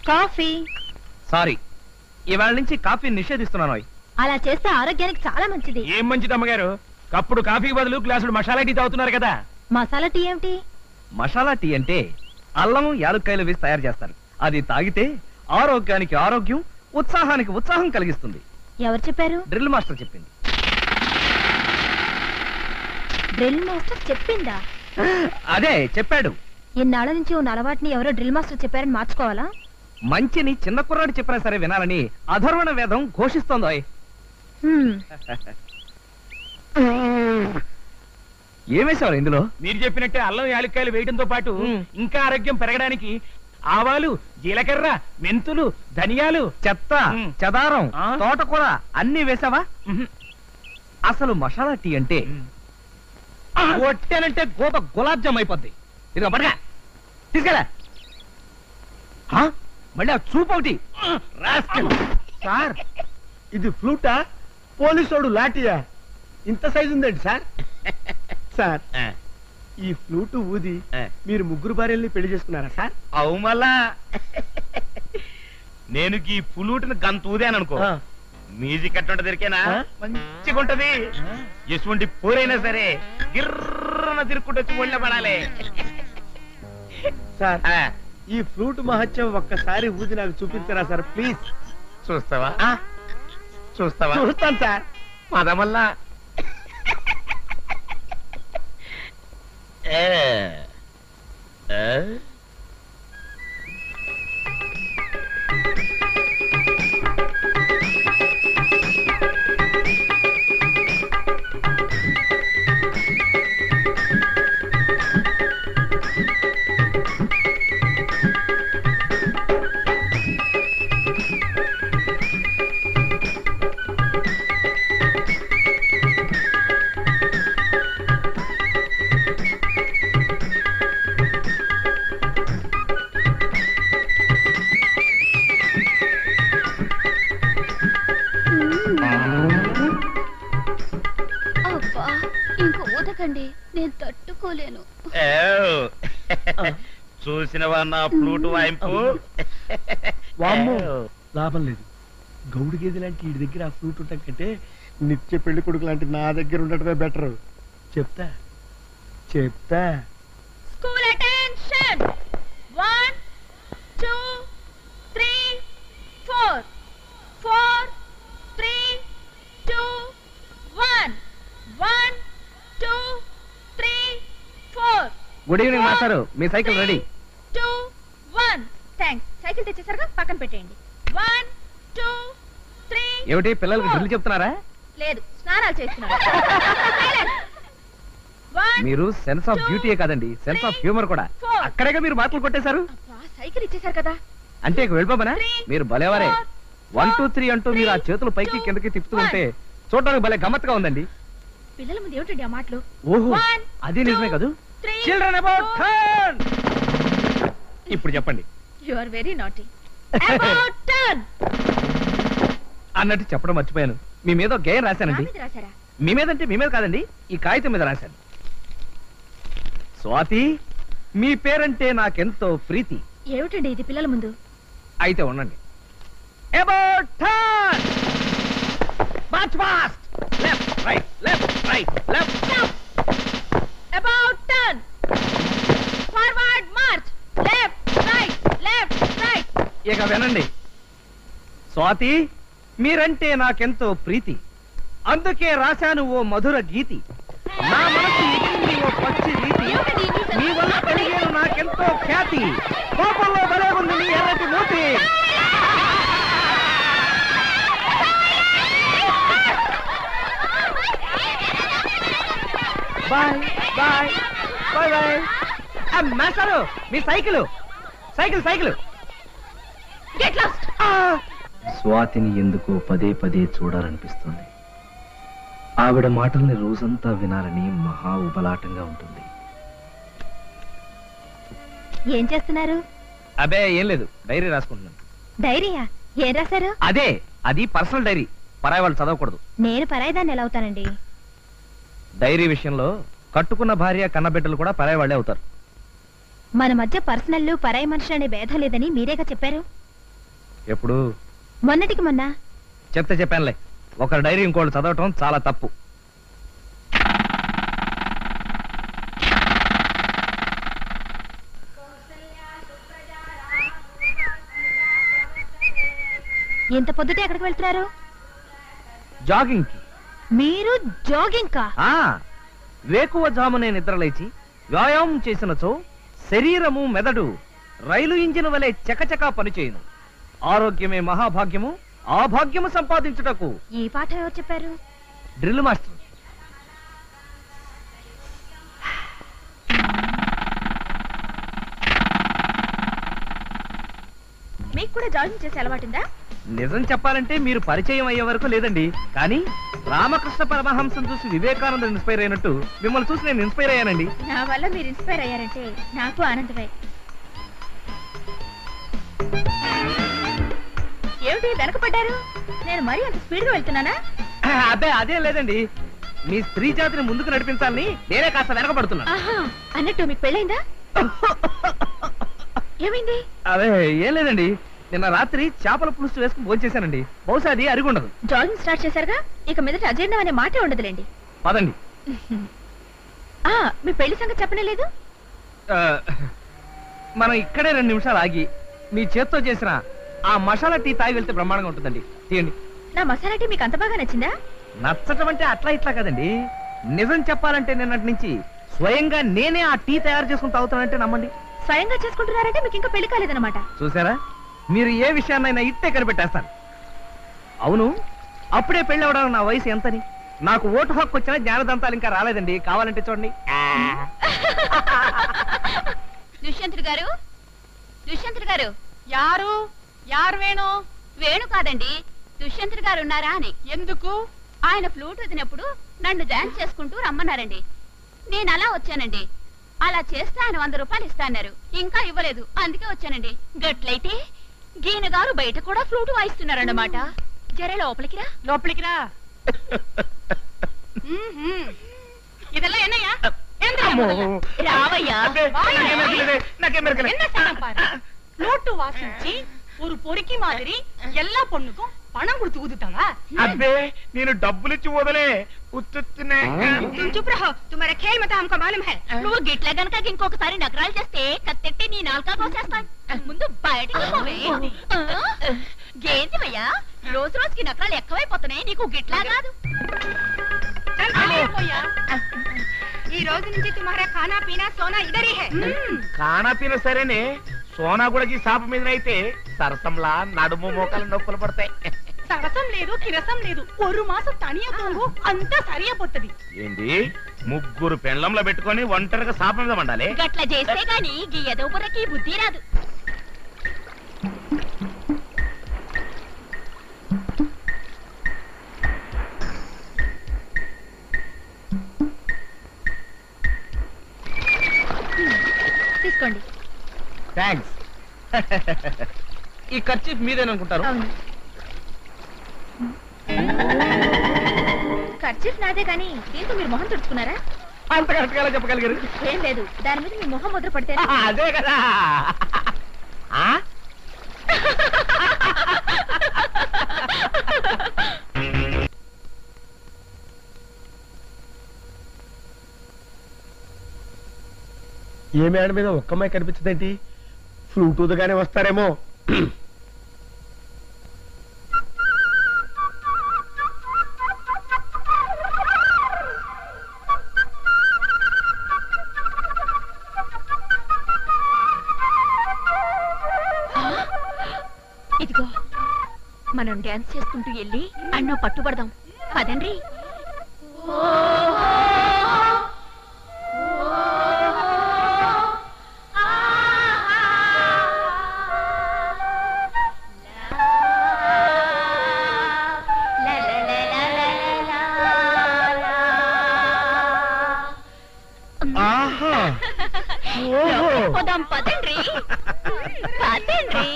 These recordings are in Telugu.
కాఫీ. సారీ, ఇవాళ నుంచి కాఫీ నిషేధిస్తున్నాను. అలా చేస్తే ఆరోగ్యానికి చాలా మంచిది. ఏం మంచిది అమ్మగారు? కప్పుడు కాఫీకి బదులు గ్లాసుడు మసాలా టీ తాగుతున్నారు కదా. మసాలా టీ ఏమిటి? మసాలా టీ అంటే అల్లం యాలుక్కాయలు వేసి తయారు చేస్తారు. అది తాగితే ఆరోగ్యానికి ఆరోగ్యం, ఉత్సాహానికి ఉత్సాహం కలిగిస్తుంది. ఎవరు చెప్పారు? డ్రిల్ మాస్టర్ చెప్పింది. డ్రిల్ మాస్టర్ చెప్పిందా? అదే చెప్పాడు. ఇన్నాళ్ళ నుంచి ఉన్న అలవాటుని ఎవరో డ్రిల్ మాస్టర్ చెప్పారని మార్చుకోవాలా? మంచిని చిన్న కుర్రాడు చెప్పినా సరే వినాలని అధర్వణ వేదం ఘోషిస్తోంది. ఏమేశారు ఇందులో? మీరు చెప్పినట్టే అల్లం యాలక్కాయలు వేయడంతో పాటు ఇంకా ఆరోగ్యం పెరగడానికి ఆవాలు, జీలకర్ర, మెంతులు, ధనియాలు, చెత్త, చెదారం, తోటకూర అన్ని వేసావా? అసలు మసాలా టీ అంటే ఒట్టేనంటే గోప గులాబ్ జామ్ అయిపోద్ది. ఇదిగో పడగా తీసుకెళ్ళా. మళ్ళీ ఆ చూపు ఒకటి. సార్ ఇది ఫ్లూటా, పోలీసోడు లాఠీయా? ఇంత సైజు ఉందండి సార్. సార్ ఈ ఫ్లూటు ఊది మీరు ముగ్గురు భార్యల్ని పెళ్లి చేసుకున్నారా సార్? అవు మళ్ళా నేను ఈ పులూటిని గంత ఊదాననుకో, మ్యూజిక్ అట్టుంట దొరికేనా మంచిగా ఉంటది. ఎటువంటి పోరైనా సరే గిర్రన తిరుక్కుంటూ వచ్చి ఒళ్ళ పడాలి. సార్ ఈ ఫ్లూట్ మహత్యం ఒక్కసారి ఊది నాకు చూపించరా సార్ ప్లీజ్? చూస్తావా? చూస్తావా? చూస్తాను సార్. పదమల్లా నేను తట్టుకోలేను. చూసినవా నా ఫ్లూట్ వాయింపు? లాభం లేదు. గౌడు గేదె లాంటి వీడి దగ్గర ఆ ఫ్లూట్ ఉండటం కంటే నిత్య పెళ్లి కొడుకు లాంటి నా దగ్గర ఉండటమే బెటర్. చెప్తా చెప్తా. School attention. 1 2 3 4 4 3 2 1 1 2 3 4. Good evening master, మీ సైకిల్ రెడీ. 2 1. థాంక్స్. సైకిల్ తెచ్చేసరిగా పక్కన పెట్టేయండి. 1 2 3. ఏమిటి పిల్లలకి డ్రిల్ చెప్తున్నారా? లేదు, స్నానాలు చేస్తున్నారు. మీరు సెన్స్ ఆఫ్ బ్యూటీయే కాదండి, సెన్స్ ఆఫ్ హ్యూమర్ కూడా. అక్కడేగా మీరు మాటలు కొట్టేశారు. సైకిల్ ఇచ్చేసారు కదా అంటే ఇక వెళ్ళిపోమనా? మీరు భలేవారే. 1 2 3 అంటూ మీరు ఆ చేతులు పైకి కిందకి తిప్పుతూ ఉంటే చూడడానికి భలే గమ్మత్తుగా ఉందండి. పిల్లల ముందు ఏమిటండి ఆ మాటలు? ఓహో, అది నిజమే కాదు. Children about turn. ఇప్పుడు చెప్పండి. You are very naughty. About turn అన్నట్టు చెప్పడం మర్చిపోయాను. మీ మీద ఒక గేయం రాశానండి. మీ మీద అంటే మీ మీద కాదండి, ఈ కాగితం మీద రాశాను. స్వాతి, మీ పేరంటే నాకెంతో ప్రీతి. ఏమిటండి ఇది పిల్లల ముందు? అయితే ఉండండి. About turn. March fast. Left right left right left. About turn. Forward March. Left right left right. ఇక వినండి. స్వాతి, మీరంటే నాకెంతో ప్రీతి, అందుకే రాశాను ఓ మధుర గీతి. నా మనసు ఎక్కింది ఓ పచ్చి రీతి, మీ వల్ల కలిగేను నాకెంతో ఖ్యాతి. కోపంలో భలే ఉంది నీ ఎర్రటి మూతి. Boy boy boy boy. మాస్టారు, మీ cycle cycle cycle. Get lost. స్వాతిని ఎందుకో పదే పదే చూడాలనిపిస్తుంది. ఆవిడ మాటల్ని రోజంతా వినాలని మహా ఉబలాటంగా ఉంటుంది. ఏం చేస్తున్నారు? అబే ఏం లేదు, డైరీ రాసుకుంటున్నాను. డైరీయా? ఏం రాశారు? అదే, అది పర్సనల్ డైరీ, పరాయి వాళ్ళు చదవకూడదు. నేను పరాయిదాన్ని ఎలా అవుతానండి? డైరీ విషయంలో కట్టుకున్న భార్య కన్నబిడ్డలు కూడా పరాయి వాళ్లే అవుతారు. మన మధ్య పర్సనల్ పరాయి మనుషులు అనే భేదం లేదని మీరేగా చెప్పారు. ఎప్పుడు? మొన్నటికి మొన్న. చెప్తే చెప్పానులే, ఒకరి డైరీ ఇంకోళ్ళు చదవటం చాలా తప్పు. ఎంత పొద్దుటే ఎక్కడికి వెళ్తున్నారు? జాగింగ్ కి. మీరు జాగింగ్ కా? వేకువ జామునే నిద్రలేచి వ్యాయామం చేసినచో శరీరము మెదడు రైలు ఇంజిన్ వలె చకచకా పనిచేయును. ఆరోగ్యమే మహాభాగ్యము, ఆ భాగ్యము సంపాదించుటకు. ఈ పాఠం ఎవరు చెప్పారు? Drill master. మీకు కూడా జాగింగ్ చేసే అలవాటుందా? నిజం చెప్పాలంటే మీరు పరిచయం అయ్యే వరకు లేదండి, కానీ రామకృష్ణ పరమహంసం చూసి వివేకానంద ఇన్స్పైర్ అయినట్టు మిమ్మల్ని చూసి నేను ఇన్స్పైర్ అయ్యానండి. నా వల్ల మీరు ఇన్స్పైర్ అయ్యారంటే నాకు ఆనందమే. ఏమిటి వెనకపడ్డారు? నేను మరీ అంత స్పీడ్ గా వెళ్తున్నానా? అదే లేదండి, మీ స్త్రీ జాతిని ముందుకు నడిపించాలని నేనే కాస్త వెనకబడుతున్నాను. అన్నట్టు మీకు పెళ్ళైందా? ఏమైంది? అదే ఏం లేదండి, నిన్న రాత్రి చేపల పులుసు వేసుకుని భోంచేశానండి. బహుశా అది అరిగుండదు. జాగింగ్ స్టార్ట్ చేశారుగా, ఇక మీదట అజీర్ణం అనే మాటే ఉండదులేండి. పదండి. మీ పెళ్లి సంగతి చెప్పనే లేదు. మనం ఇక్కడే 2 నిమిషాలు ఆగి మీ చేత్తో చేసిన ఆ మసాలా టీ తాగి వెళ్తే బ్రహ్మాండంగా ఉంటుందండి. తీయండి. నా మసాలా టీ మీకు అంత బాగా నచ్చిందా? నచ్చటం అంటే అట్లా ఇట్లా కదండి, నిజం చెప్పాలంటే నిన్నటి నుంచి స్వయంగా నేనే ఆ టీ తయారు చేసుకుని తాగుతానంటే నమ్మండి. స్వయంగా చేసుకుంటున్నారంటే మీకు ఇంకా పెళ్లి కాలేదన్నమాట. చూసారా, మీరు ఏ విషయాన్నైనా ఇట్టే కనిపెట్టేస్తాను. అవును, అప్పుడే పెళ్లి అవడానికి నా వయసు ఎంతని? నాకు ఓటు హక్కు వచ్చిన జ్ఞానదంతాలు ఇంకా రాలేదండి, కావాలంటే చూడండి. దుష్యంతుడు గారు, దుష్యంతుడు గారు. యారు వేణు? వేణు కాదండి, దుష్యంతుడు గారు ఉన్నారా అని. ఎందుకు? ఆయన ఫ్లూట్ వదినప్పుడు నన్ను డాన్స్ చేసుకుంటూ రమ్మన్నారండి. నేను అలా వచ్చానండి. అలా చేస్తే ఆయన 100 రూపాయలు ఇస్తాన్నారు, ఇంకా ఇవ్వలేదు, అందుకే వచ్చానండి. గట్లయితే గీన గారు బయట కూడా ఫ్లూట్ వాయిస్తున్నారన్నమాట. జరే లోపలికి రా. ఇదెల్లా ఎన్నయ్యా? రావయ్యా. ஃப்ளூட்டு வாசிச்சு ஒரு பொறுக்கி மாதிரி எல்லா பொண்ணுக்கும் பணம் கொடுத்து ஊதுட்டாங்க. అబ్బే నేను డబ్బులు ఇచ్చి వదలే ఉత్తునే. चुप रहो, तुम्हारा खेल मत हमको मालूम है. నువ్వు గిట్ల గనక ఇంకొకసారి నగరాలు చేస్తే కత్తెట్టి నీ నాలుక కోసేస్తాను. ముందు బయటికి పోవే. గేందివయ్యా, రోజు రోజుకి నగరాలు ఎక్కువైపోతున్నాయి, నీకు గిట్లా కాదు. चल चलिए भैया, ఈ రోజు నుంచి तुम्हारा खाना पीना सोना इधर ही है. खाना पीना సరేనే, సోనా కూడా ఈ సాప మీద అయితే సరసంలా నడుము మోకాలు నొప్పులు పడతాయి. సరసం లేదు, కిరసం లేదు, 1 మాసం తనియా తోంగు అంతా సరియా పోతది. ఏంది, 3 పెండ్లంలో పెట్టుకొని ఒంటరిగా సాప మీద వండాలి? గట్ల చేస్తే గాని గీ ఎదో బుర్రకి బుద్ధి రాదు. తీసుకోండి. థ్యాంక్స్. ఈ ఖర్చు మీదేననుకుంటారు. అవును, ఖర్చీఫ్ నాదే, కానీ దీంతో మీరు మొహం తుడుచుకున్నారా? అంత కరెక్ట్గా ఎలా చెప్పగలిగారు? ఏం లేదు, దాని మీద మీ మొహం ముద్ర పడితే. అదే కదా. ఏ మేడ మీద ఒక్క అమ్మాయి కనిపించదేంటి? ఫ్లూట్ ఊదగానే వస్తారేమో. ఇదిగో, మనం డాన్స్ చేసుకుంటూ వెళ్ళి అన్నో పట్టుబడదాం. పదండ్రి. పోదాం, పదండ్రి పదండ్రి.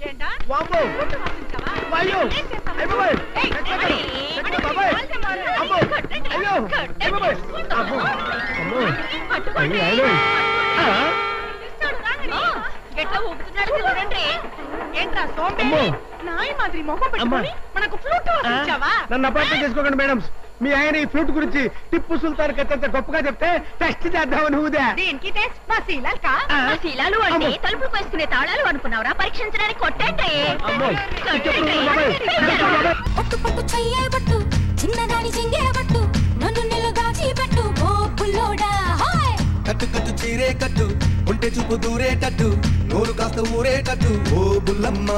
ఏంటా వామ్మో! వాసించావా? వాయ్యో! ఏం చేస్తావు? అయ్య బాబోయ్! ఏయ్, ఎక్కడికి? ఏయ్, ఎక్కడికి బాబాయ్? అమ్మో! అయ్యో! అయ్య బాబోయ్! అమ్మో! అమ్మో! పట్టుకోండి. అయ్యో! ఆ? ఇస్తాడు, రాగడి. ఎట్లా ఊపుతున్నాడు చూడండి. ఏంట్రా సోంబేరి నాయి మాదిరి మొహం పెట్టుకొని మనకు ఫ్లూట్ వాయించావా? నన్ను అపార్థం చేసుకోకండి మేడం. మీ ఆయన ఈ ఫ్లూట్ గురించి టిప్పు సుల్తాన్ కథంత గొప్పగా చెప్తే టెస్ట్ చేద్దామని ఊదా. దీనికి టెస్ట్ మా శీలాల్కా? ఆ శీలాలు అంటే తలుపులు వేసుకునే తాళాలు అనుకున్నావురా? పరీక్షించడానికి కొట్టండి. పట్టు పట్టు చెయ్యబట్టు చిన్నదాని చెంగేబట్టు నన్ను నిలుగాచి పెట్టు ఓ పుల్లోడా. కట్టు కట్టు చీరే కట్టు ఉంటే చూపు దూరేటట్టు నోరు కాస్త ఊరేటట్టు ఓ బుల్లమ్మ.